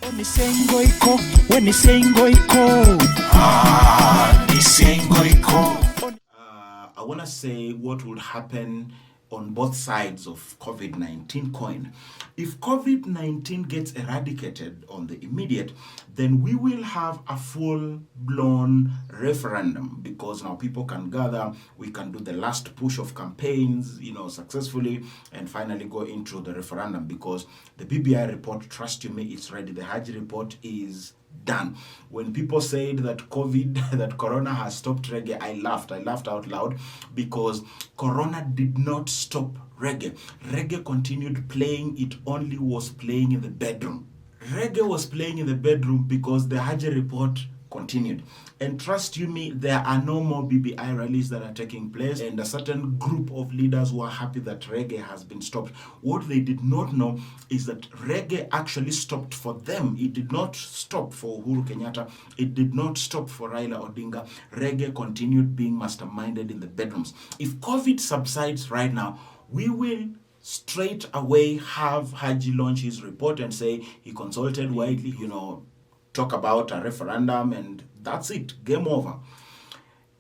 I want to say what would happen on both sides of COVID-19 coin. If COVID-19 gets eradicated on the immediate, then we will have a full-blown referendum, because now people can gather, we can do the last push of campaigns, successfully, and finally go into the referendum, because the BBI report, trust you me, it's ready. The Haji report is done. When people said that Corona has stopped reggae, I laughed out loud, because Corona did not stop reggae. Reggae continued playing, it only was playing in the bedroom. Reggae was playing in the bedroom because the Haji report continued. And trust you me, there are no more BBI rallies that are taking place, and a certain group of leaders who are happy that reggae has been stopped. What they did not know is that reggae actually stopped for them. It did not stop for Uhuru Kenyatta. It did not stop for Raila Odinga. Reggae continued being masterminded in the bedrooms. If COVID subsides right now, we will straight away have Haji launch his report and say he consulted widely, talk about a referendum, and that's it, game over.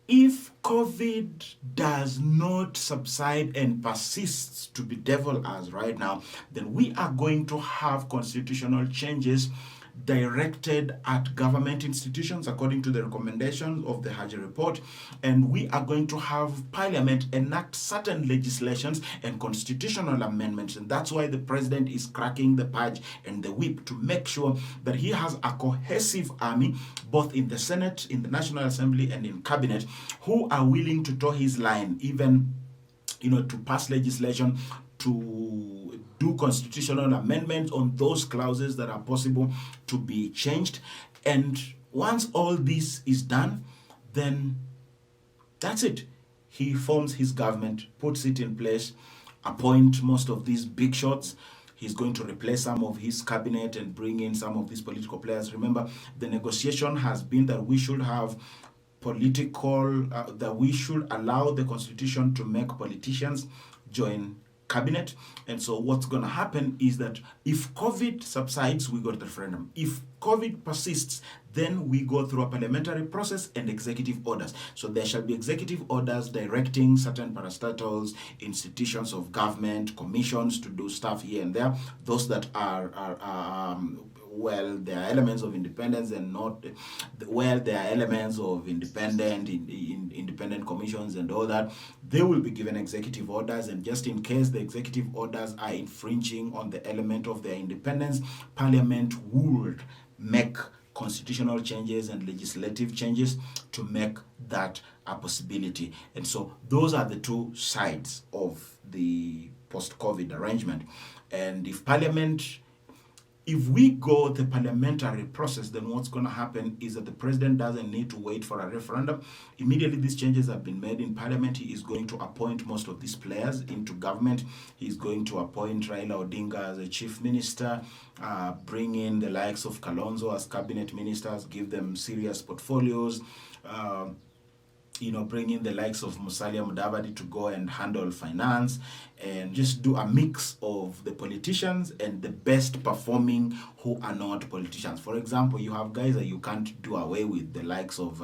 If COVID does not subside and persists to be devil as right now, then we are going to have constitutional changes directed at government institutions according to the recommendations of the Haji report, and we are going to have Parliament enact certain legislations and constitutional amendments, and that's why the president is cracking the purge and the whip to make sure that he has a cohesive army, both in the Senate, in the National Assembly, and in Cabinet, who are willing to toe his line, even to pass legislation, to do constitutional amendments on those clauses that are possible to be changed. And once all this is done, then that's it. He forms his government, puts it in place, appoint most of these big shots. He's going to replace some of his cabinet and bring in some of these political players. Remember, the negotiation has been that we should have that we should allow the constitution to make politicians join cabinet. And so what's going to happen is that if COVID subsides, we go to the referendum. If COVID persists, then we go through a parliamentary process and executive orders. So there shall be executive orders directing certain parastatals, institutions of government, commissions to do stuff here and there. Those that are there are elements of independence and not, there are elements of independent commissions and all that, they will be given executive orders, and just in case the executive orders are infringing on the element of their independence, Parliament would make constitutional changes and legislative changes to make that a possibility. And so those are the two sides of the post-COVID arrangement. And if we go the parliamentary process, then what's going to happen is that the president doesn't need to wait for a referendum. Immediately these changes have been made in parliament, he is going to appoint most of these players into government. He's going to appoint Raila Odinga as a chief minister, bring in the likes of Kalonzo as cabinet ministers, give them serious portfolios, bring in the likes of Musalia Mudavadi to go and handle finance, and just do a mix of the politicians and the best performing who are not politicians. For example, you have guys that you can't do away with, the likes of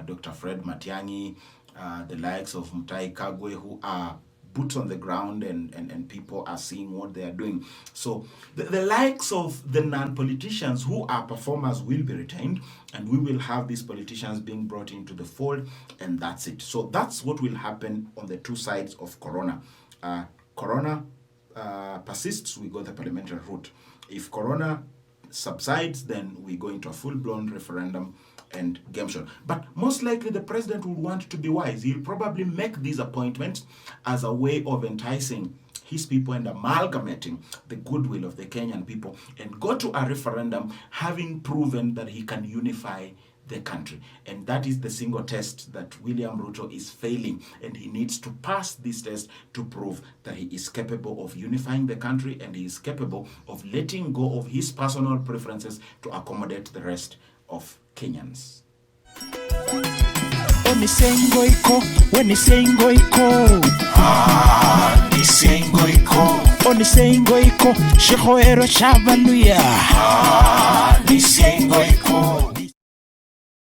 Dr. Fred Matiang'i, the likes of Mutahi Kagwe, who are boots on the ground and people are seeing what they are doing. So the likes of the non-politicians who are performers will be retained, and we will have these politicians being brought into the fold, and that's it. So that's what will happen on the two sides of Corona. Corona persists, we go the parliamentary route. If Corona subsides, then we go into a full-blown referendum and game show. But most likely the president will want to be wise. He'll probably make these appointments as a way of enticing his people and amalgamating the goodwill of the Kenyan people, and go to a referendum having proven that he can unify the country. And that is the single test that William Ruto is failing, and he needs to pass this test to prove that he is capable of unifying the country, and he is capable of letting go of his personal preferences to accommodate the rest of Kenyans. Onisengo iko, shihoero chabaluya.